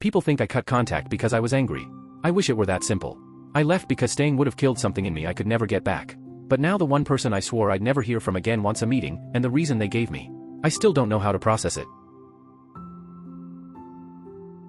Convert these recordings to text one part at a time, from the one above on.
People think I cut contact because I was angry. I wish it were that simple. I left because staying would have killed something in me I could never get back. But now the one person I swore I'd never hear from again wants a meeting, and the reason they gave me. I still don't know how to process it.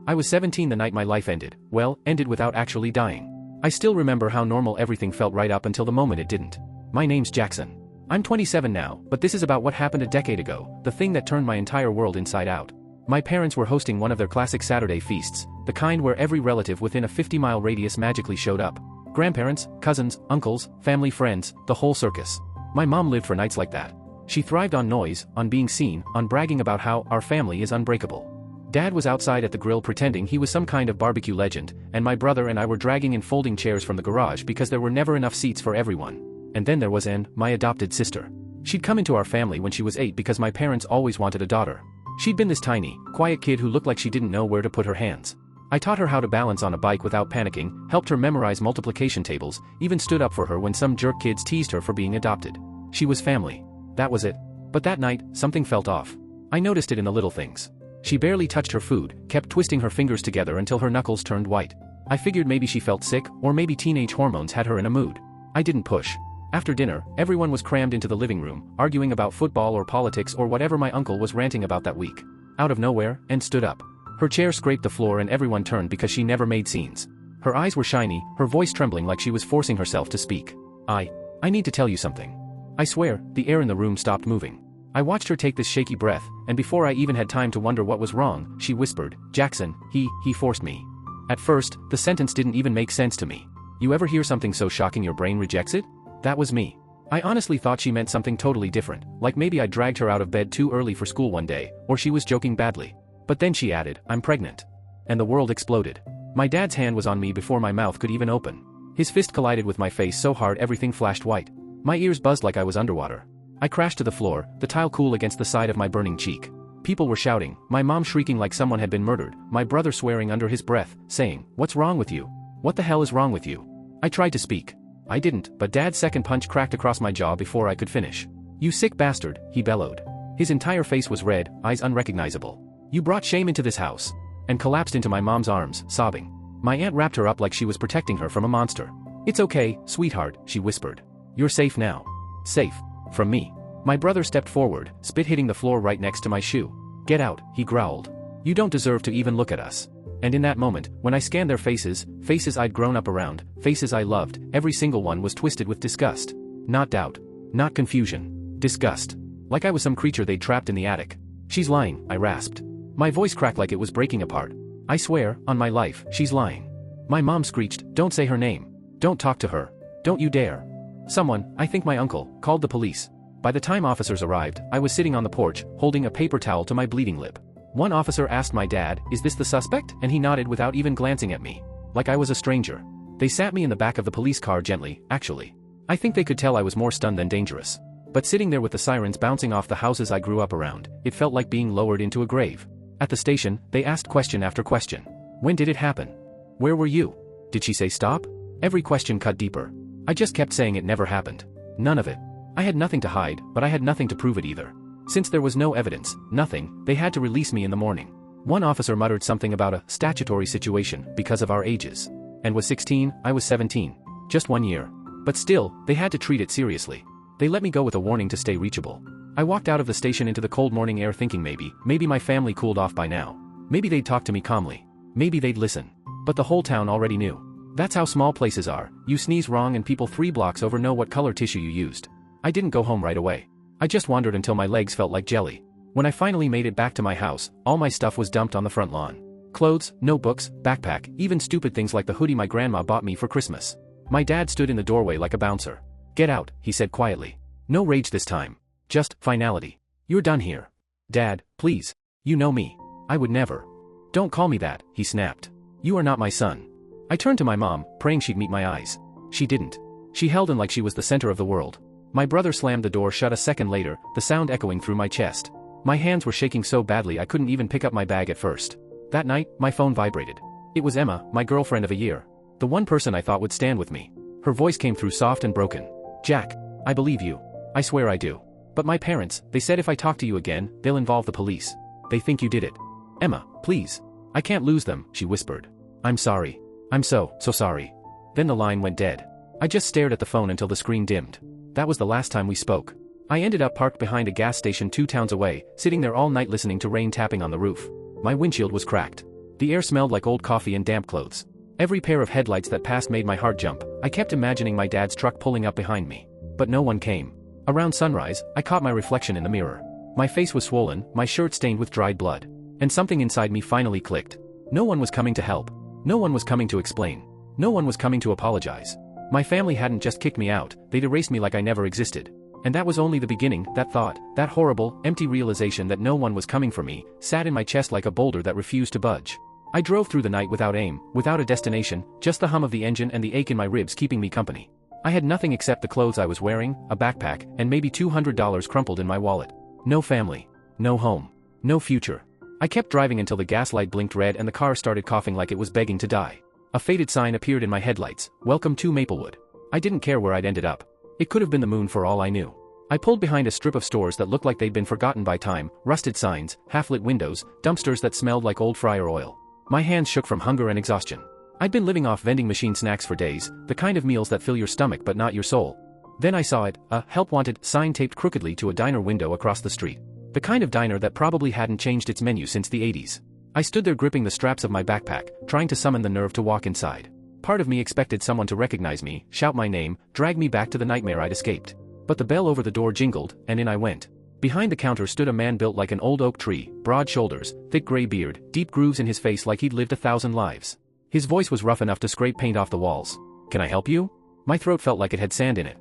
I was 17 the night my life ended. Well, ended without actually dying. I still remember how normal everything felt right up until the moment it didn't. My name's Jackson. I'm 27 now, but this is about what happened a decade ago, the thing that turned my entire world inside out. My parents were hosting one of their classic Saturday feasts, the kind where every relative within a 50-mile radius magically showed up. Grandparents, cousins, uncles, family friends, the whole circus. My mom lived for nights like that. She thrived on noise, on being seen, on bragging about how our family is unbreakable. Dad was outside at the grill pretending he was some kind of barbecue legend, and my brother and I were dragging in folding chairs from the garage because there were never enough seats for everyone. And then there was Anne, my adopted sister. She'd come into our family when she was 8 because my parents always wanted a daughter. She'd been this tiny, quiet kid who looked like she didn't know where to put her hands. I taught her how to balance on a bike without panicking, helped her memorize multiplication tables, even stood up for her when some jerk kids teased her for being adopted. She was family. That was it. But that night, something felt off. I noticed it in the little things. She barely touched her food, kept twisting her fingers together until her knuckles turned white. I figured maybe she felt sick, or maybe teenage hormones had her in a mood. I didn't push. After dinner, everyone was crammed into the living room, arguing about football or politics or whatever my uncle was ranting about that week. Out of nowhere, Anne stood up. Her chair scraped the floor and everyone turned because she never made scenes. Her eyes were shiny, her voice trembling like she was forcing herself to speak. I need to tell you something. I swear, the air in the room stopped moving. I watched her take this shaky breath, and before I even had time to wonder what was wrong, she whispered, "Jackson, he forced me." At first, the sentence didn't even make sense to me. You ever hear something so shocking your brain rejects it? That was me. I honestly thought she meant something totally different, like maybe I dragged her out of bed too early for school one day, or she was joking badly. But then she added, "I'm pregnant." And the world exploded. My dad's hand was on me before my mouth could even open. His fist collided with my face so hard everything flashed white. My ears buzzed like I was underwater. I crashed to the floor, the tile cool against the side of my burning cheek. People were shouting, my mom shrieking like someone had been murdered, my brother swearing under his breath, saying, "What's wrong with you? What the hell is wrong with you?" I tried to speak. I didn't, but Dad's second punch cracked across my jaw before I could finish. "You sick bastard," he bellowed. His entire face was red, eyes unrecognizable. "You brought shame into this house." And collapsed into my mom's arms, sobbing. My aunt wrapped her up like she was protecting her from a monster. "It's okay, sweetheart," she whispered. "You're safe now." Safe. From me. My brother stepped forward, spit hitting the floor right next to my shoe. "Get out," he growled. "You don't deserve to even look at us." And in that moment, when I scanned their faces, faces I'd grown up around, faces I loved, every single one was twisted with disgust. Not doubt. Not confusion. Disgust. Like I was some creature they'd trapped in the attic. "She's lying," I rasped. My voice cracked like it was breaking apart. "I swear, on my life, she's lying." My mom screeched, "Don't say her name. Don't talk to her. Don't you dare." Someone, I think my uncle, called the police. By the time officers arrived, I was sitting on the porch, holding a paper towel to my bleeding lip. One officer asked my dad, "Is this the suspect?" And he nodded without even glancing at me. Like I was a stranger. They sat me in the back of the police car gently, actually. I think they could tell I was more stunned than dangerous. But sitting there with the sirens bouncing off the houses I grew up around, it felt like being lowered into a grave. At the station, they asked question after question. "When did it happen? Where were you? Did she say stop?" Every question cut deeper. I just kept saying it never happened. None of it. I had nothing to hide, but I had nothing to prove it either. Since there was no evidence, nothing, they had to release me in the morning. One officer muttered something about a statutory situation because of our ages. And was 16, I was 17. Just 1 year. But still, they had to treat it seriously. They let me go with a warning to stay reachable. I walked out of the station into the cold morning air thinking maybe my family cooled off by now. Maybe they'd talk to me calmly. Maybe they'd listen. But the whole town already knew. That's how small places are. You sneeze wrong and people 3 blocks over know what color tissue you used. I didn't go home right away. I just wandered until my legs felt like jelly. When I finally made it back to my house, all my stuff was dumped on the front lawn. Clothes, notebooks, backpack, even stupid things like the hoodie my grandma bought me for Christmas. My dad stood in the doorway like a bouncer. "Get out," he said quietly. No rage this time. Just finality. "You're done here. Dad, please. You know me. I would never." "Don't call me that," he snapped. "You are not my son." I turned to my mom, praying she'd meet my eyes. She didn't. She held him like she was the center of the world. My brother slammed the door shut a second later, the sound echoing through my chest. My hands were shaking so badly I couldn't even pick up my bag at first. That night, my phone vibrated. It was Emma, my girlfriend of a year. The one person I thought would stand with me. Her voice came through soft and broken. "Jack, I believe you. I swear I do. But my parents, they said if I talk to you again, they'll involve the police. They think you did it. Emma, please. I can't lose them, she whispered. I'm sorry. I'm so sorry. Then the line went dead. I just stared at the phone until the screen dimmed. That was the last time we spoke. I ended up parked behind a gas station 2 towns away, sitting there all night listening to rain tapping on the roof. My windshield was cracked. The air smelled like old coffee and damp clothes. Every pair of headlights that passed made my heart jump. I kept imagining my dad's truck pulling up behind me. But no one came. Around sunrise, I caught my reflection in the mirror. My face was swollen, my shirt stained with dried blood. And something inside me finally clicked. No one was coming to help. No one was coming to explain. No one was coming to apologize. My family hadn't just kicked me out, they'd erased me like I never existed. And that was only the beginning. That thought, that horrible, empty realization that no one was coming for me, sat in my chest like a boulder that refused to budge. I drove through the night without aim, without a destination, just the hum of the engine and the ache in my ribs keeping me company. I had nothing except the clothes I was wearing, a backpack, and maybe $200 crumpled in my wallet. No family. No home. No future. I kept driving until the gas light blinked red and the car started coughing like it was begging to die. A faded sign appeared in my headlights, "Welcome to Maplewood." I didn't care where I'd ended up. It could have been the moon for all I knew. I pulled behind a strip of stores that looked like they'd been forgotten by time, rusted signs, half-lit windows, dumpsters that smelled like old fryer oil. My hands shook from hunger and exhaustion. I'd been living off vending machine snacks for days, the kind of meals that fill your stomach but not your soul. Then I saw it, a "Help Wanted" sign taped crookedly to a diner window across the street. The kind of diner that probably hadn't changed its menu since the 80s. I stood there gripping the straps of my backpack, trying to summon the nerve to walk inside. Part of me expected someone to recognize me, shout my name, drag me back to the nightmare I'd escaped. But the bell over the door jingled, and in I went. Behind the counter stood a man built like an old oak tree, broad shoulders, thick gray beard, deep grooves in his face like he'd lived 1,000 lives. His voice was rough enough to scrape paint off the walls. "Can I help you?" My throat felt like it had sand in it.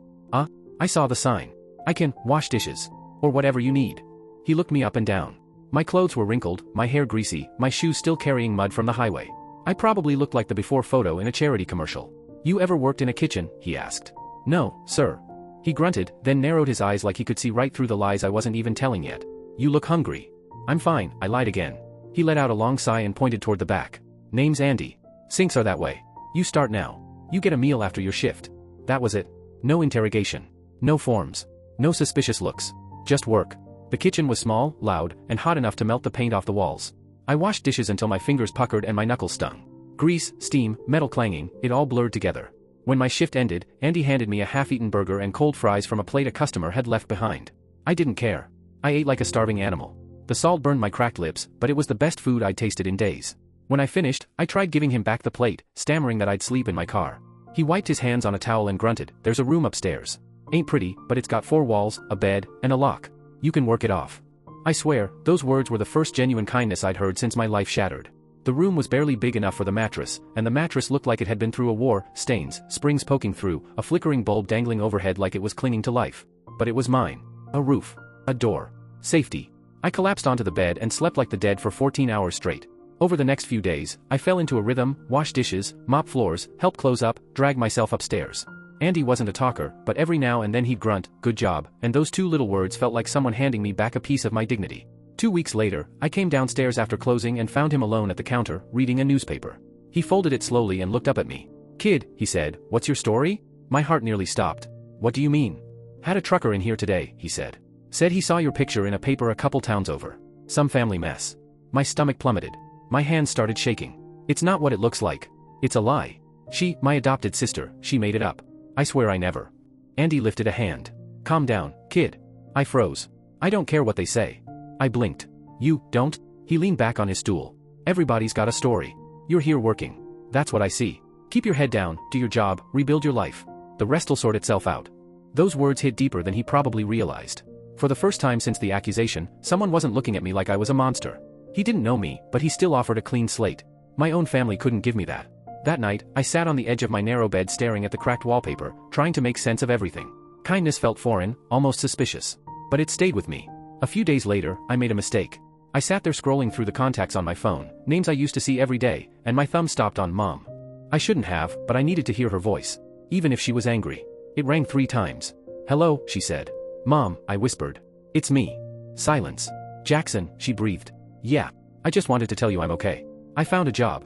I saw the sign. "I can wash dishes. Or whatever you need." He looked me up and down. My clothes were wrinkled, my hair greasy, my shoes still carrying mud from the highway. I probably looked like the before photo in a charity commercial. "You ever worked in a kitchen?" he asked. "No, sir." He grunted, then narrowed his eyes like he could see right through the lies I wasn't even telling yet. "You look hungry." "I'm fine," I lied again. He let out a long sigh and pointed toward the back. "Name's Andy. Sinks are that way. You start now. You get a meal after your shift." That was it. No interrogation. No forms. No suspicious looks. Just work. The kitchen was small, loud, and hot enough to melt the paint off the walls. I washed dishes until my fingers puckered and my knuckles stung. Grease, steam, metal clanging, it all blurred together. When my shift ended, Andy handed me a half-eaten burger and cold fries from a plate a customer had left behind. I didn't care. I ate like a starving animal. The salt burned my cracked lips, but it was the best food I'd tasted in days. When I finished, I tried giving him back the plate, stammering that I'd sleep in my car. He wiped his hands on a towel and grunted, "There's a room upstairs. Ain't pretty, but it's got 4 walls, a bed, and a lock. You can work it off." I swear, those words were the first genuine kindness I'd heard since my life shattered. The room was barely big enough for the mattress, and the mattress looked like it had been through a war, stains, springs poking through, a flickering bulb dangling overhead like it was clinging to life. But it was mine. A roof. A door. Safety. I collapsed onto the bed and slept like the dead for 14 hours straight. Over the next few days, I fell into a rhythm, wash dishes, mop floors, help close up, drag myself upstairs. Andy wasn't a talker, but every now and then he'd grunt, "Good job," and those 2 little words felt like someone handing me back a piece of my dignity. 2 weeks later, I came downstairs after closing and found him alone at the counter, reading a newspaper. He folded it slowly and looked up at me. "Kid," he said, "what's your story?" My heart nearly stopped. "What do you mean?" "Had a trucker in here today," he said. "Said he saw your picture in a paper a couple towns over. Some family mess." My stomach plummeted. My hands started shaking. "It's not what it looks like. It's a lie. My adopted sister, she made it up. I swear I never." Andy lifted a hand. "Calm down, kid." I froze. "I don't care what they say." I blinked. "You don't?" He leaned back on his stool. "Everybody's got a story. You're here working. That's what I see. Keep your head down, do your job, rebuild your life. The rest'll sort itself out." Those words hit deeper than he probably realized. For the first time since the accusation, someone wasn't looking at me like I was a monster. He didn't know me, but he still offered a clean slate. My own family couldn't give me that. That night, I sat on the edge of my narrow bed staring at the cracked wallpaper, trying to make sense of everything. Kindness felt foreign, almost suspicious. But it stayed with me. A few days later, I made a mistake. I sat there scrolling through the contacts on my phone, names I used to see every day, and my thumb stopped on Mom. I shouldn't have, but I needed to hear her voice. Even if she was angry. It rang 3 times. "Hello," she said. "Mom," I whispered. "It's me." Silence. "Jackson," she breathed. "Yeah. I just wanted to tell you I'm okay. I found a job."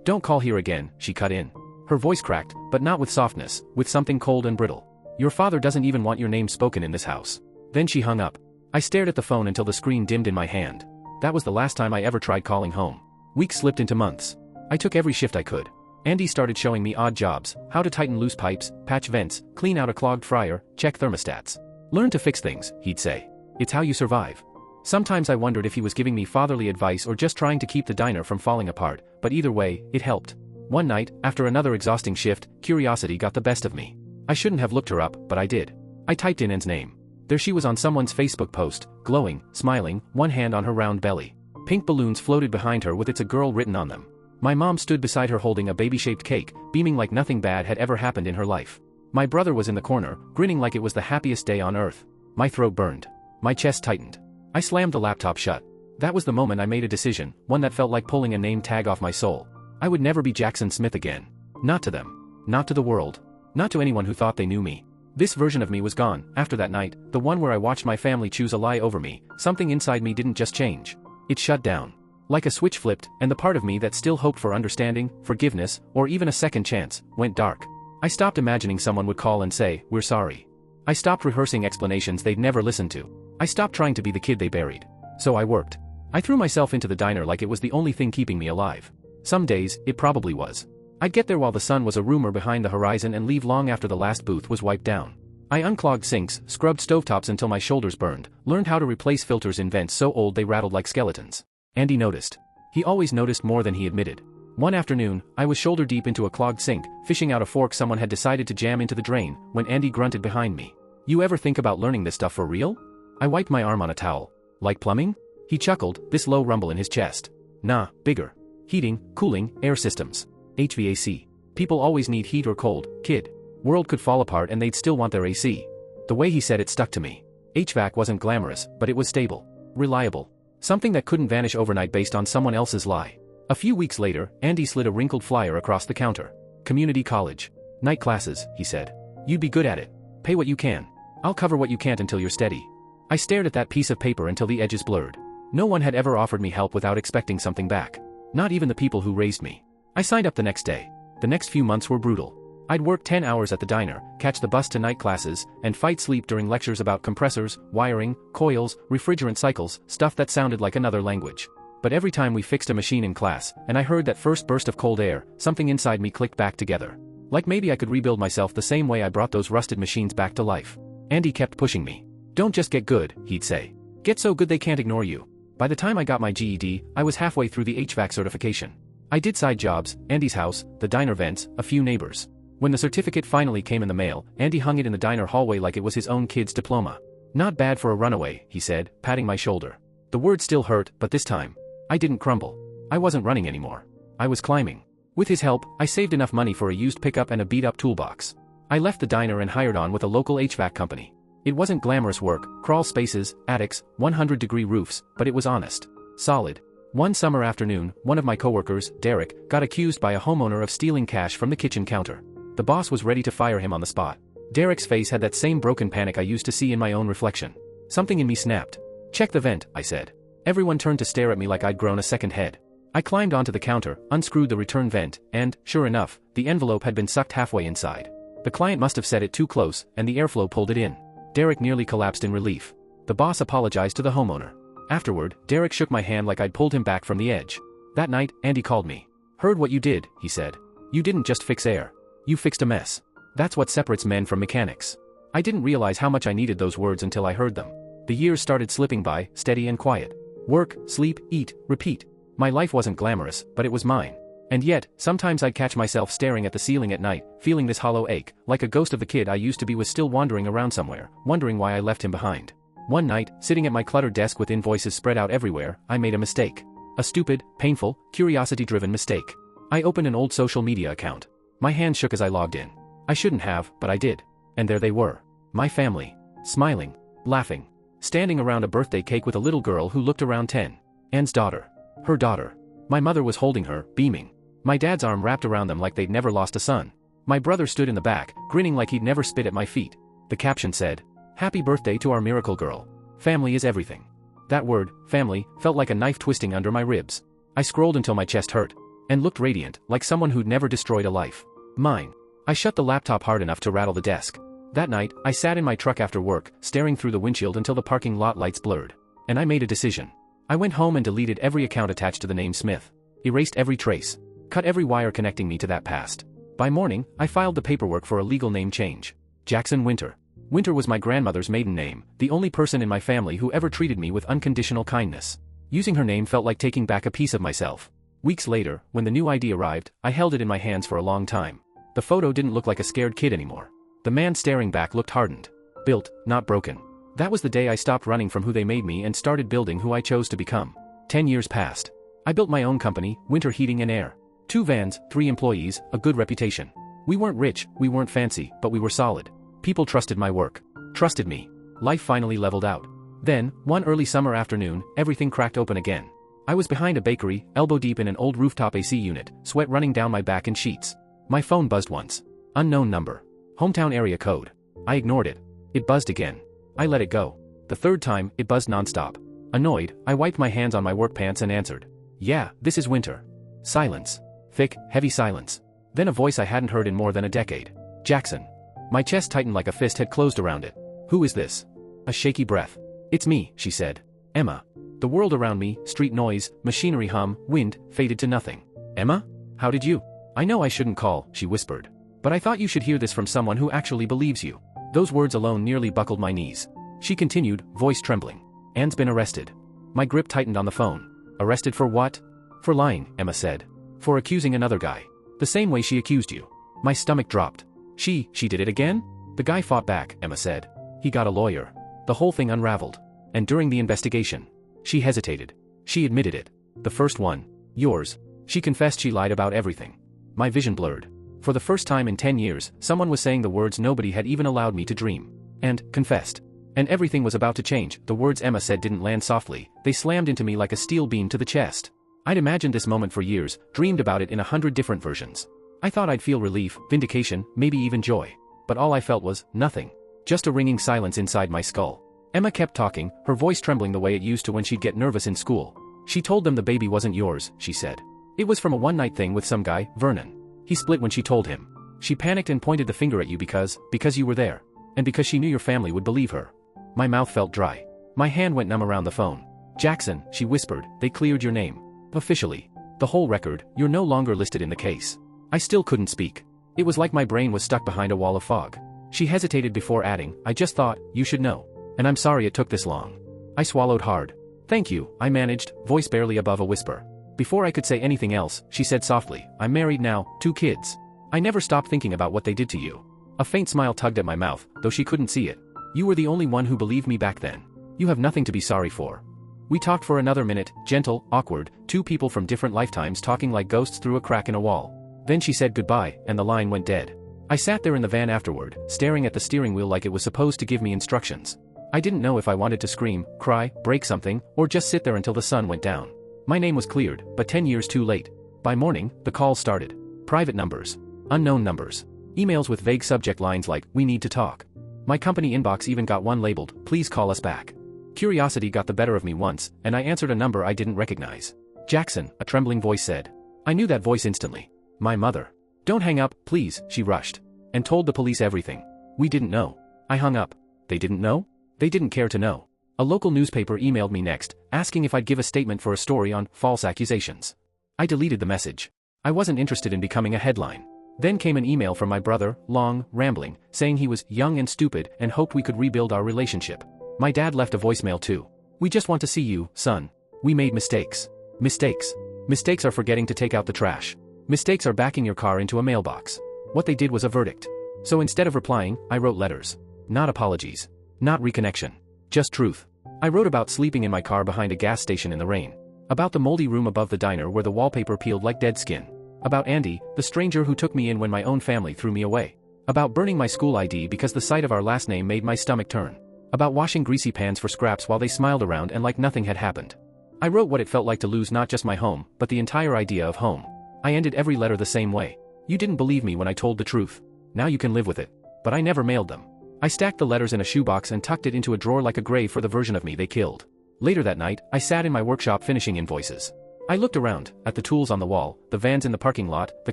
"Don't call here again," she cut in. Her voice cracked, but not with softness, with something cold and brittle. "Your father doesn't even want your name spoken in this house." Then she hung up. I stared at the phone until the screen dimmed in my hand. That was the last time I ever tried calling home. Weeks slipped into months. I took every shift I could. Andy started showing me odd jobs: how to tighten loose pipes, patch vents, clean out a clogged fryer, check thermostats. Learn to fix things, he'd say. It's how you survive. Sometimes I wondered if he was giving me fatherly advice or just trying to keep the diner from falling apart, but either way, it helped. One night, after another exhausting shift, curiosity got the best of me. I shouldn't have looked her up, but I did. I typed in Anne's name. There she was on someone's Facebook post, glowing, smiling, one hand on her round belly. Pink balloons floated behind her with "It's a girl" written on them. My mom stood beside her holding a baby-shaped cake, beaming like nothing bad had ever happened in her life. My brother was in the corner, grinning like it was the happiest day on earth. My throat burned. My chest tightened. I slammed the laptop shut. That was the moment I made a decision, one that felt like pulling a name tag off my soul. I would never be Jackson Smith again. Not to them. Not to the world. Not to anyone who thought they knew me. This version of me was gone. After that night, the one where I watched my family choose a lie over me, something inside me didn't just change. It shut down. Like a switch flipped, and the part of me that still hoped for understanding, forgiveness, or even a second chance, went dark. I stopped imagining someone would call and say, "We're sorry." I stopped rehearsing explanations they'd never listened to. I stopped trying to be the kid they buried. So I worked. I threw myself into the diner like it was the only thing keeping me alive. Some days, it probably was. I'd get there while the sun was a rumor behind the horizon and leave long after the last booth was wiped down. I unclogged sinks, scrubbed stovetops until my shoulders burned, learned how to replace filters in vents so old they rattled like skeletons. Andy noticed. He always noticed more than he admitted. One afternoon, I was shoulder deep into a clogged sink, fishing out a fork someone had decided to jam into the drain, when Andy grunted behind me. "You ever think about learning this stuff for real?" I wiped my arm on a towel. "Like plumbing?" He chuckled, this low rumble in his chest. "Nah, bigger. Heating, cooling, air systems. HVAC. People always need heat or cold, kid. World could fall apart and they'd still want their AC." The way he said it stuck to me. HVAC wasn't glamorous, but it was stable. Reliable. Something that couldn't vanish overnight based on someone else's lie. A few weeks later, Andy slid a wrinkled flyer across the counter. "Community college. Night classes," he said. "You'd be good at it. Pay what you can. I'll cover what you can't until you're steady." I stared at that piece of paper until the edges blurred. No one had ever offered me help without expecting something back. Not even the people who raised me. I signed up the next day. The next few months were brutal. I'd work 10 hours at the diner, catch the bus to night classes, and fight sleep during lectures about compressors, wiring, coils, refrigerant cycles, stuff that sounded like another language. But every time we fixed a machine in class, and I heard that first burst of cold air, something inside me clicked back together. Like maybe I could rebuild myself the same way I brought those rusted machines back to life. Andy kept pushing me. "Don't just get good," he'd say. "Get so good they can't ignore you." By the time I got my GED, I was halfway through the HVAC certification. I did side jobs, Andy's house, the diner vents, a few neighbors. When the certificate finally came in the mail, Andy hung it in the diner hallway like it was his own kid's diploma. "Not bad for a runaway," he said, patting my shoulder. The word still hurt, but this time, I didn't crumble. I wasn't running anymore. I was climbing. With his help, I saved enough money for a used pickup and a beat-up toolbox. I left the diner and hired on with a local HVAC company. It wasn't glamorous work, crawl spaces, attics, 100-degree roofs, but it was honest. Solid. One summer afternoon, one of my coworkers, Derek, got accused by a homeowner of stealing cash from the kitchen counter. The boss was ready to fire him on the spot. Derek's face had that same broken panic I used to see in my own reflection. Something in me snapped. "Check the vent," I said. Everyone turned to stare at me like I'd grown a second head. I climbed onto the counter, unscrewed the return vent, and, sure enough, the envelope had been sucked halfway inside. The client must have set it too close, and the airflow pulled it in. Derek nearly collapsed in relief. The boss apologized to the homeowner. Afterward, Derek shook my hand like I'd pulled him back from the edge. That night, Andy called me. "Heard what you did," he said. "You didn't just fix air. You fixed a mess. That's what separates men from mechanics." I didn't realize how much I needed those words until I heard them. The years started slipping by, steady and quiet. Work, sleep, eat, repeat. My life wasn't glamorous, but it was mine. And yet, sometimes I'd catch myself staring at the ceiling at night, feeling this hollow ache, like a ghost of the kid I used to be was still wandering around somewhere, wondering why I left him behind. One night, sitting at my cluttered desk with invoices spread out everywhere, I made a mistake. A stupid, painful, curiosity-driven mistake. I opened an old social media account. My hand shook as I logged in. I shouldn't have, but I did. And there they were. My family. Smiling. Laughing. Standing around a birthday cake with a little girl who looked around 10. Anne's daughter. Her daughter. My mother was holding her, beaming. My dad's arm wrapped around them like they'd never lost a son. My brother stood in the back, grinning like he'd never spit at my feet. The caption said, "Happy birthday to our miracle girl. Family is everything." That word, family, felt like a knife twisting under my ribs. I scrolled until my chest hurt. And looked radiant, like someone who'd never destroyed a life. Mine. I shut the laptop hard enough to rattle the desk. That night, I sat in my truck after work, staring through the windshield until the parking lot lights blurred. And I made a decision. I went home and deleted every account attached to the name Smith. Erased every trace. Cut every wire connecting me to that past. By morning, I filed the paperwork for a legal name change. Jackson Winter. Winter was my grandmother's maiden name, the only person in my family who ever treated me with unconditional kindness. Using her name felt like taking back a piece of myself. Weeks later, when the new ID arrived, I held it in my hands for a long time. The photo didn't look like a scared kid anymore. The man staring back looked hardened. Built, not broken. That was the day I stopped running from who they made me and started building who I chose to become. 10 years passed. I built my own company, Winter Heating and Air. 2 vans, 3 employees, a good reputation. We weren't rich, we weren't fancy, but we were solid. People trusted my work. Trusted me. Life finally leveled out. Then, one early summer afternoon, everything cracked open again. I was behind a bakery, elbow deep in an old rooftop AC unit, sweat running down my back in sheets. My phone buzzed once. Unknown number. Hometown area code. I ignored it. It buzzed again. I let it go. The third time, it buzzed nonstop. Annoyed, I wiped my hands on my work pants and answered. Yeah, this is Winter. Silence. Thick, heavy silence. Then a voice I hadn't heard in more than a decade. Jackson. My chest tightened like a fist had closed around it. Who is this? A shaky breath. It's me, she said. Emma. The world around me, street noise, machinery hum, wind, faded to nothing. Emma? How did you? I know I shouldn't call, she whispered. But I thought you should hear this from someone who actually believes you. Those words alone nearly buckled my knees. She continued, voice trembling. Anne's been arrested. My grip tightened on the phone. Arrested for what? For lying, Emma said. For accusing another guy. The same way she accused you. My stomach dropped. She did it again? The guy fought back, Emma said. He got a lawyer. The whole thing unraveled. And during the investigation. She hesitated. She admitted it. The first one. Yours. She confessed she lied about everything. My vision blurred. For the first time in 10 years, someone was saying the words nobody had even allowed me to dream. And, confessed. And everything was about to change. The words Emma said didn't land softly. They slammed into me like a steel beam to the chest. I'd imagined this moment for years, dreamed about it in 100 different versions. I thought I'd feel relief, vindication, maybe even joy. But all I felt was, nothing. Just a ringing silence inside my skull. Emma kept talking, her voice trembling the way it used to when she'd get nervous in school. She told them the baby wasn't yours, she said. It was from a one-night thing with some guy, Vernon. He split when she told him. She panicked and pointed the finger at you because you were there. And because she knew your family would believe her. My mouth felt dry. My hand went numb around the phone. Jackson, she whispered, they cleared your name. Officially. The whole record, you're no longer listed in the case. I still couldn't speak. It was like my brain was stuck behind a wall of fog. She hesitated before adding, I just thought, you should know. And I'm sorry it took this long. I swallowed hard. Thank you, I managed, voice barely above a whisper. Before I could say anything else, she said softly, I'm married now, 2 kids. I never stopped thinking about what they did to you. A faint smile tugged at my mouth, though she couldn't see it. You were the only one who believed me back then. You have nothing to be sorry for. We talked for another minute, gentle, awkward, 2 people from different lifetimes talking like ghosts through a crack in a wall. Then she said goodbye, and the line went dead. I sat there in the van afterward, staring at the steering wheel like it was supposed to give me instructions. I didn't know if I wanted to scream, cry, break something, or just sit there until the sun went down. My name was cleared, but 10 years too late. By morning, the calls started. Private numbers. Unknown numbers. Emails with vague subject lines like, we need to talk. My company inbox even got one labeled, please call us back. Curiosity got the better of me once, and I answered a number I didn't recognize. Jackson, a trembling voice said. I knew that voice instantly. My mother. Don't hang up, please, she rushed. And told the police everything. We didn't know. I hung up. They didn't know? They didn't care to know. A local newspaper emailed me next, asking if I'd give a statement for a story on false accusations. I deleted the message. I wasn't interested in becoming a headline. Then came an email from my brother, long, rambling, saying he was young and stupid and hoped we could rebuild our relationship. My dad left a voicemail too. We just want to see you, son. We made mistakes. Mistakes. Mistakes are forgetting to take out the trash. Mistakes are backing your car into a mailbox. What they did was a verdict. So instead of replying, I wrote letters. Not apologies. Not reconnection. Just truth. I wrote about sleeping in my car behind a gas station in the rain. About the moldy room above the diner where the wallpaper peeled like dead skin. About Andy, the stranger who took me in when my own family threw me away. About burning my school ID because the sight of our last name made my stomach turn. About washing greasy pans for scraps while they smiled around and like nothing had happened. I wrote what it felt like to lose not just my home, but the entire idea of home. I ended every letter the same way. You didn't believe me when I told the truth. Now you can live with it. But I never mailed them. I stacked the letters in a shoebox and tucked it into a drawer like a grave for the version of me they killed. Later that night, I sat in my workshop finishing invoices. I looked around, at the tools on the wall, the vans in the parking lot, the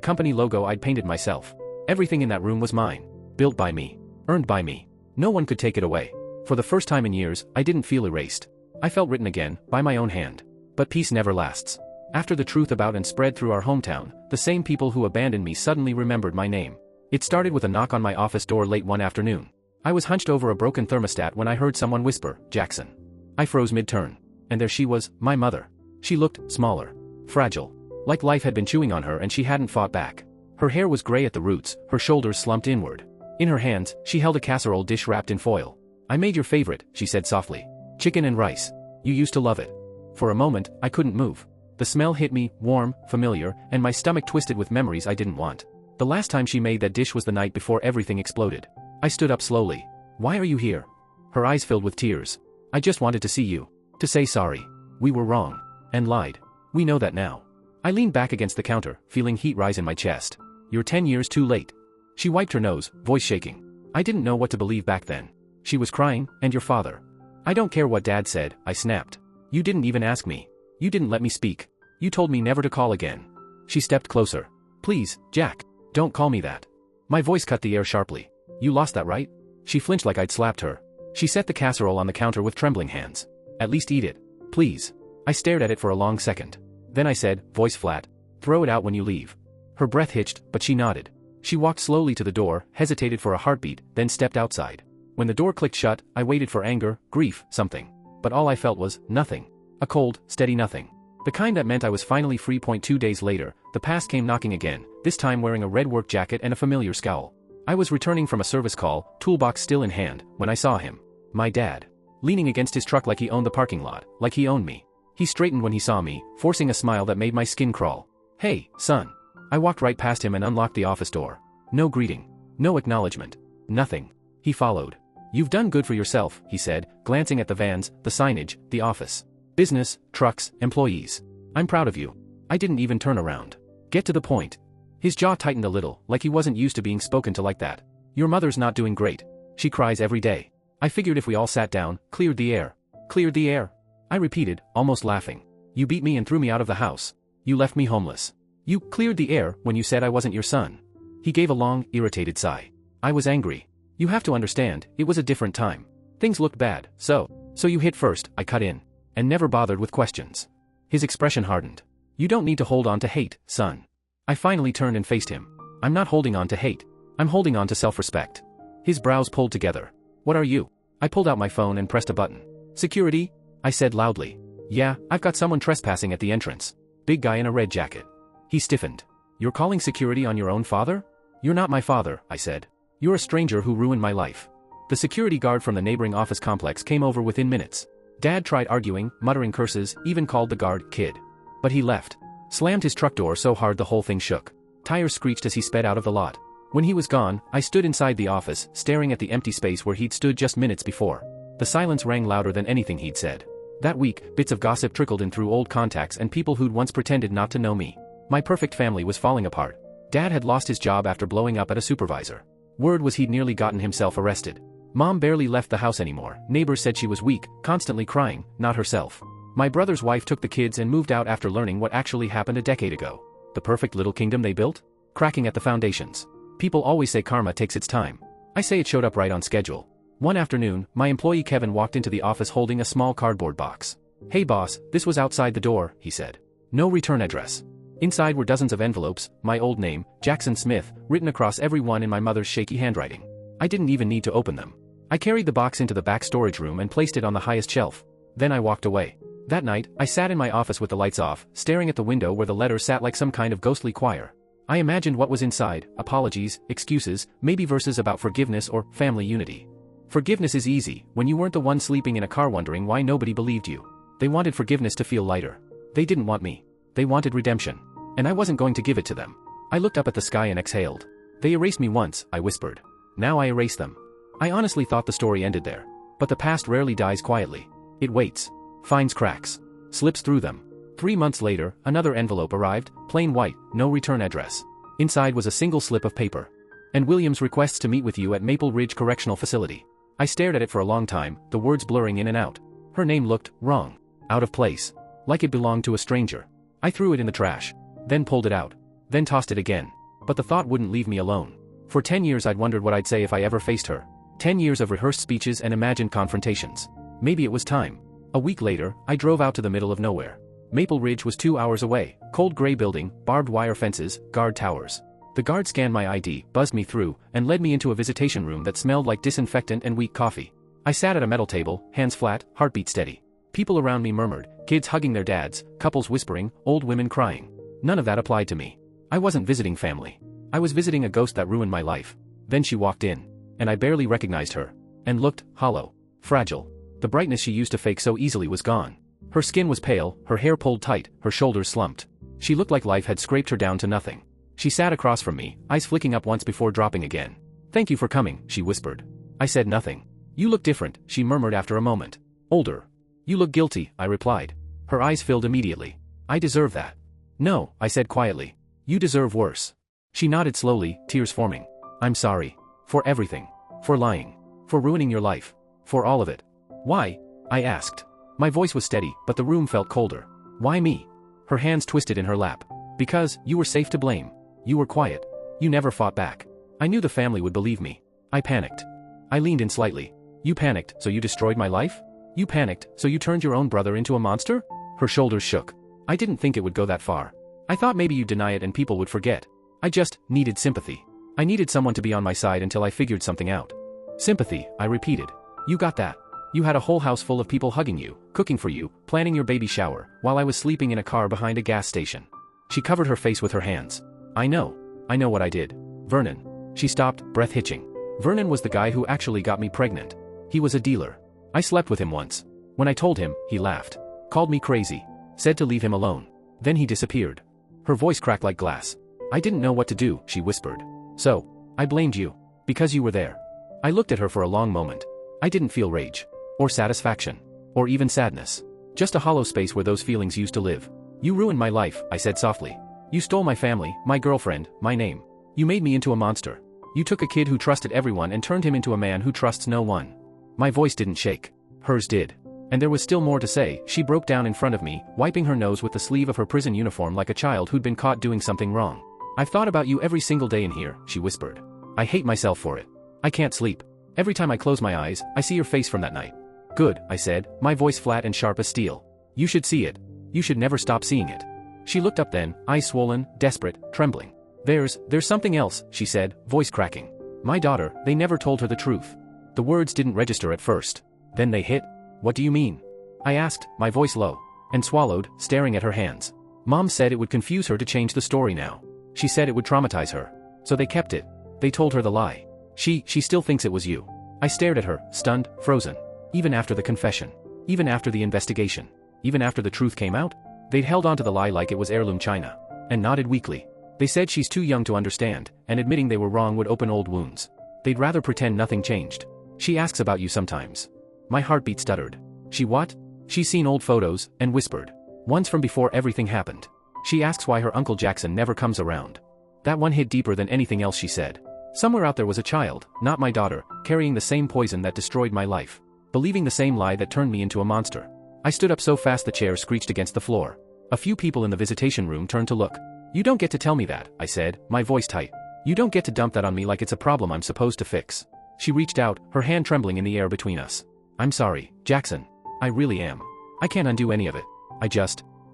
company logo I'd painted myself. Everything in that room was mine. Built by me. Earned by me. No one could take it away. For the first time in years, I didn't feel erased. I felt written again, by my own hand. But peace never lasts. After the truth about and spread through our hometown, the same people who abandoned me suddenly remembered my name. It started with a knock on my office door late one afternoon. I was hunched over a broken thermostat when I heard someone whisper, "Jackson." I froze mid-turn. And there she was, my mother. She looked smaller, fragile, like life had been chewing on her and she hadn't fought back. Her hair was gray at the roots, her shoulders slumped inward. In her hands, she held a casserole dish wrapped in foil. "I made your favorite," she said softly. "Chicken and rice. You used to love it." For a moment, I couldn't move. The smell hit me, warm, familiar, and my stomach twisted with memories I didn't want. The last time she made that dish was the night before everything exploded. I stood up slowly. "Why are you here?" Her eyes filled with tears. "I just wanted to see you. To say sorry. We were wrong. And lied. We know that now." I leaned back against the counter, feeling heat rise in my chest. "You're 10 years too late." She wiped her nose, voice shaking. I didn't know what to believe back then. She was crying, "And your father?" "I don't care what Dad said," I snapped. "You didn't even ask me. You didn't let me speak. You told me never to call again." She stepped closer. "Please, Jack. Don't call me that." My voice cut the air sharply. "You lost that, right?" She flinched like I'd slapped her. She set the casserole on the counter with trembling hands. "At least eat it. Please." I stared at it for a long second. Then I said, voice flat, "Throw it out when you leave." Her breath hitched, but she nodded. She walked slowly to the door, hesitated for a heartbeat, then stepped outside. When the door clicked shut, I waited for anger, grief, something. But all I felt was, nothing. A cold, steady nothing. The kind that meant I was finally free. 2 days later, the past came knocking again, this time wearing a red work jacket and a familiar scowl. I was returning from a service call, toolbox still in hand, when I saw him. My dad. Leaning against his truck like he owned the parking lot, like he owned me. He straightened when he saw me, forcing a smile that made my skin crawl. "Hey, son." I walked right past him and unlocked the office door. No greeting. No acknowledgement. Nothing. He followed. "You've done good for yourself," he said, glancing at the vans, the signage, the office. "Business, trucks, employees. I'm proud of you." I didn't even turn around. "Get to the point." His jaw tightened a little, like he wasn't used to being spoken to like that. "Your mother's not doing great. She cries every day." I figured if we all sat down, cleared the air. "Cleared the air?" I repeated, almost laughing. "You beat me and threw me out of the house. You left me homeless. You cleared the air when you said I wasn't your son." He gave a long, irritated sigh. I was angry. "You have to understand, it was a different time. Things looked bad, so you hit first," I cut in. "And never bothered with questions." His expression hardened. "You don't need to hold on to hate, son." I finally turned and faced him. "I'm not holding on to hate. I'm holding on to self-respect." His brows pulled together. "What are you?" I pulled out my phone and pressed a button. "Security?" I said loudly. "Yeah, I've got someone trespassing at the entrance. Big guy in a red jacket." He stiffened. "You're calling security on your own father?" "You're not my father," I said. "You're a stranger who ruined my life." The security guard from the neighboring office complex came over within minutes. Dad tried arguing, muttering curses, even called the guard kid. But he left. Slammed his truck door so hard the whole thing shook. Tires screeched as he sped out of the lot. When he was gone, I stood inside the office, staring at the empty space where he'd stood just minutes before. The silence rang louder than anything he'd said. That week, bits of gossip trickled in through old contacts and people who'd once pretended not to know me. My perfect family was falling apart. Dad had lost his job after blowing up at a supervisor. Word was he'd nearly gotten himself arrested. Mom barely left the house anymore. Neighbors said she was weak, constantly crying, not herself. My brother's wife took the kids and moved out after learning what actually happened a decade ago. The perfect little kingdom they built? Cracking at the foundations. People always say karma takes its time. I say it showed up right on schedule. One afternoon, my employee Kevin walked into the office holding a small cardboard box. "Hey boss, this was outside the door," he said. "No return address." Inside were dozens of envelopes, my old name, Jackson Smith, written across every one in my mother's shaky handwriting. I didn't even need to open them. I carried the box into the back storage room and placed it on the highest shelf. Then I walked away. That night, I sat in my office with the lights off, staring at the window where the letter sat like some kind of ghostly choir. I imagined what was inside: apologies, excuses, maybe verses about forgiveness or family unity. Forgiveness is easy, when you weren't the one sleeping in a car wondering why nobody believed you. They wanted forgiveness to feel lighter. They didn't want me. They wanted redemption. And I wasn't going to give it to them. I looked up at the sky and exhaled. "They erased me once," I whispered. "Now I erase them." I honestly thought the story ended there. But the past rarely dies quietly. It waits. Finds cracks. Slips through them. 3 months later, another envelope arrived, plain white, no return address. Inside was a single slip of paper. "And Williams requests to meet with you at Maple Ridge Correctional Facility." I stared at it for a long time, the words blurring in and out. Her name looked wrong. Out of place. Like it belonged to a stranger. I threw it in the trash. Then pulled it out. Then tossed it again. But the thought wouldn't leave me alone. For 10 years I'd wondered what I'd say if I ever faced her. 10 years of rehearsed speeches and imagined confrontations. Maybe it was time. A week later, I drove out to the middle of nowhere. Maple Ridge was 2 hours away, cold gray building, barbed wire fences, guard towers. The guard scanned my ID, buzzed me through, and led me into a visitation room that smelled like disinfectant and weak coffee. I sat at a metal table, hands flat, heartbeat steady. People around me murmured, kids hugging their dads, couples whispering, old women crying. None of that applied to me. I wasn't visiting family. I was visiting a ghost that ruined my life. Then she walked in. And I barely recognized her. And looked hollow. Fragile. The brightness she used to fake so easily was gone. Her skin was pale, her hair pulled tight, her shoulders slumped. She looked like life had scraped her down to nothing. She sat across from me, eyes flicking up once before dropping again. "Thank you for coming," she whispered. I said nothing. "You look different," she murmured after a moment. "Older." "You look guilty," I replied. Her eyes filled immediately. "I deserve that." "No," I said quietly. "You deserve worse." She nodded slowly, tears forming. "I'm sorry. For everything. For lying. For ruining your life. For all of it." "Why?" I asked. My voice was steady, but the room felt colder. "Why me?" Her hands twisted in her lap. "Because, you were safe to blame. You were quiet. You never fought back. I knew the family would believe me." I panicked. I leaned in slightly. "You panicked, so you destroyed my life? You panicked, so you turned your own brother into a monster?" Her shoulders shook. "I didn't think it would go that far. I thought maybe you'd deny it and people would forget. I just needed sympathy. I needed someone to be on my side until I figured something out." "Sympathy," I repeated. "You got that. You had a whole house full of people hugging you, cooking for you, planning your baby shower, while I was sleeping in a car behind a gas station." She covered her face with her hands. I know what I did. Vernon." She stopped, breath hitching. "Vernon was the guy who actually got me pregnant. He was a dealer. I slept with him once. When I told him, he laughed. Called me crazy. Said to leave him alone. Then he disappeared." Her voice cracked like glass. "I didn't know what to do," she whispered. "So, I blamed you. Because you were there." I looked at her for a long moment. I didn't feel rage. Or satisfaction. Or even sadness. Just a hollow space where those feelings used to live. "You ruined my life," I said softly. "You stole my family, my girlfriend, my name. You made me into a monster. You took a kid who trusted everyone and turned him into a man who trusts no one." My voice didn't shake. Hers did. And there was still more to say. She broke down in front of me, wiping her nose with the sleeve of her prison uniform like a child who'd been caught doing something wrong. "I've thought about you every single day in here," she whispered. "I hate myself for it. I can't sleep. Every time I close my eyes, I see your face from that night." "Good," I said, my voice flat and sharp as steel. "You should see it. You should never stop seeing it." She looked up then, eyes swollen, desperate, trembling. There's something else," she said, voice cracking. "My daughter, they never told her the truth." The words didn't register at first. Then they hit. "What do you mean?" I asked, my voice low. And swallowed, staring at her hands. "Mom said it would confuse her to change the story now. She said it would traumatize her. So they kept it. They told her the lie. She still thinks it was you." I stared at her, stunned, frozen. Even after the confession. Even after the investigation. Even after the truth came out? They'd held on to the lie like it was heirloom china. And nodded weakly. They said she's too young to understand, and admitting they were wrong would open old wounds. They'd rather pretend nothing changed. "She asks about you sometimes." My heartbeat stuttered. "She what?" She's seen old photos, and whispered. "Ones from before everything happened. She asks why her Uncle Jackson never comes around." That one hit deeper than anything else she said. Somewhere out there was a child, not my daughter, carrying the same poison that destroyed my life. Believing the same lie that turned me into a monster. I stood up so fast the chair screeched against the floor. A few people in the visitation room turned to look. "You don't get to tell me that," I said, my voice tight. "You don't get to dump that on me like it's a problem I'm supposed to fix." She reached out, her hand trembling in the air between us. "I'm sorry, Jackson. I really am. I can't undo any of it.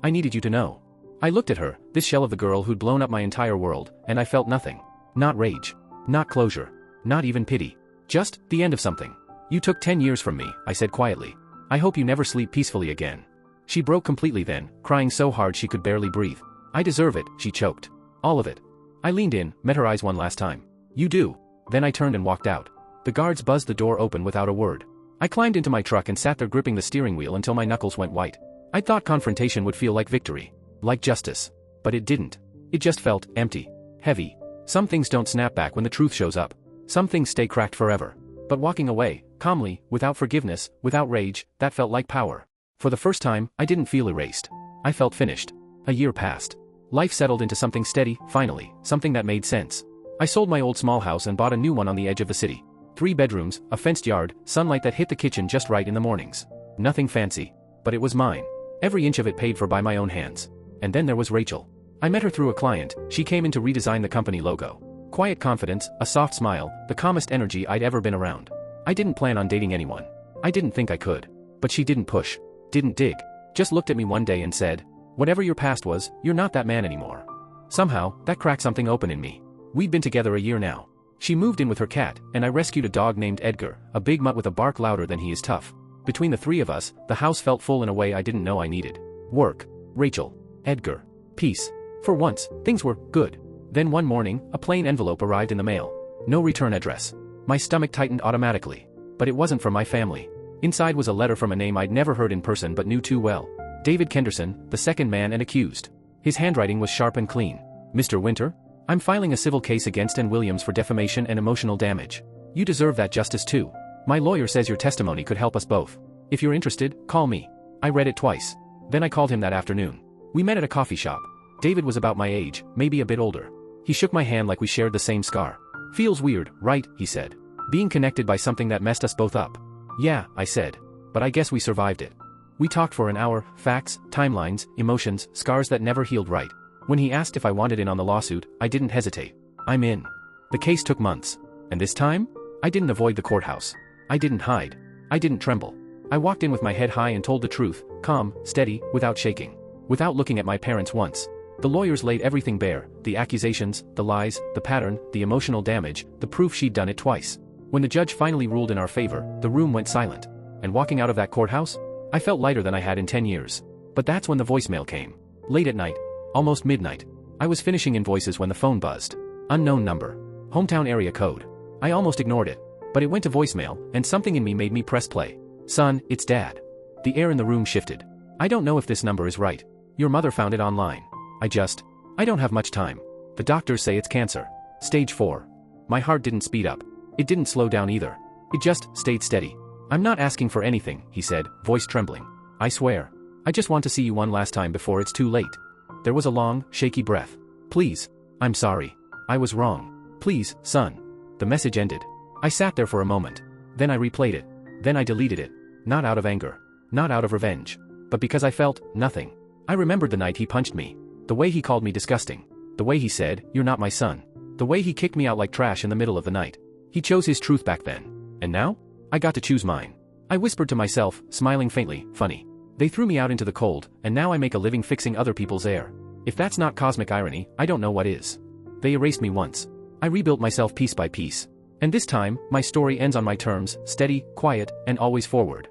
I needed you to know." I looked at her, this shell of the girl who'd blown up my entire world, and I felt nothing. Not rage. Not closure. Not even pity. Just the end of something. "You took 10 years from me," I said quietly. "I hope you never sleep peacefully again." She broke completely then, crying so hard she could barely breathe. "I deserve it," she choked. "All of it." I leaned in, met her eyes one last time. "You do." Then I turned and walked out. The guards buzzed the door open without a word. I climbed into my truck and sat there gripping the steering wheel until my knuckles went white. I thought confrontation would feel like victory. Like justice. But it didn't. It just felt empty. Heavy. Some things don't snap back when the truth shows up. Some things stay cracked forever. But walking away, calmly, without forgiveness, without rage, that felt like power. For the first time, I didn't feel erased. I felt finished. A year passed. Life settled into something steady, finally, something that made sense. I sold my old small house and bought a new one on the edge of the city. 3 bedrooms, a fenced yard, sunlight that hit the kitchen just right in the mornings. Nothing fancy. But it was mine. Every inch of it paid for by my own hands. And then there was Rachel. I met her through a client. She came in to redesign the company logo. Quiet confidence, a soft smile, the calmest energy I'd ever been around. I didn't plan on dating anyone. I didn't think I could. But she didn't push. Didn't dig. Just looked at me one day and said, Whatever your past was, you're not that man anymore. Somehow, that cracked something open in me. We'd been together a year now. She moved in with her cat, and I rescued a dog named Edgar, a big mutt with a bark louder than he is tough. Between the three of us, the house felt full in a way I didn't know I needed. Work, Rachel, Edgar, peace. For once, things were good. Then one morning, a plain envelope arrived in the mail. No return address. My stomach tightened automatically. But it wasn't from my family. Inside was a letter from a name I'd never heard in person but knew too well. David Kenderson, the second man and accused. His handwriting was sharp and clean. Mr. Winter? I'm filing a civil case against Ann Williams for defamation and emotional damage. You deserve that justice too. My lawyer says your testimony could help us both. If you're interested, call me. I read it twice. Then I called him that afternoon. We met at a coffee shop. David was about my age, maybe a bit older. He shook my hand like we shared the same scar. Feels weird, right? He said. Being connected by something that messed us both up. Yeah, I said. But I guess we survived it. We talked for an hour, facts, timelines, emotions, scars that never healed right. When he asked if I wanted in on the lawsuit, I didn't hesitate. I'm in. The case took months. And this time? I didn't avoid the courthouse. I didn't hide. I didn't tremble. I walked in with my head high and told the truth, calm, steady, without shaking. Without looking at my parents once. The lawyers laid everything bare, the accusations, the lies, the pattern, the emotional damage, the proof she'd done it twice. When the judge finally ruled in our favor, the room went silent. And walking out of that courthouse? I felt lighter than I had in 10 years. But that's when the voicemail came. Late at night. Almost midnight. I was finishing invoices when the phone buzzed. Unknown number. Hometown area code. I almost ignored it. But it went to voicemail, and something in me made me press play. Son, it's Dad. The air in the room shifted. I don't know if this number is right. Your mother found it online. I don't have much time. The doctors say it's cancer. Stage 4. My heart didn't speed up. It didn't slow down either. It just stayed steady. I'm not asking for anything, he said, voice trembling. I swear. I just want to see you one last time before it's too late. There was a long, shaky breath. Please. I'm sorry. I was wrong. Please, son. The message ended. I sat there for a moment. Then I replayed it. Then I deleted it. Not out of anger. Not out of revenge. But because I felt nothing. I remembered the night he punched me. The way he called me disgusting. The way he said, "You're not my son." The way he kicked me out like trash in the middle of the night. He chose his truth back then. And now? I got to choose mine. I whispered to myself, smiling faintly, funny. They threw me out into the cold, and now I make a living fixing other people's air. If that's not cosmic irony, I don't know what is. They erased me once. I rebuilt myself piece by piece. And this time, my story ends on my terms, steady, quiet, and always forward.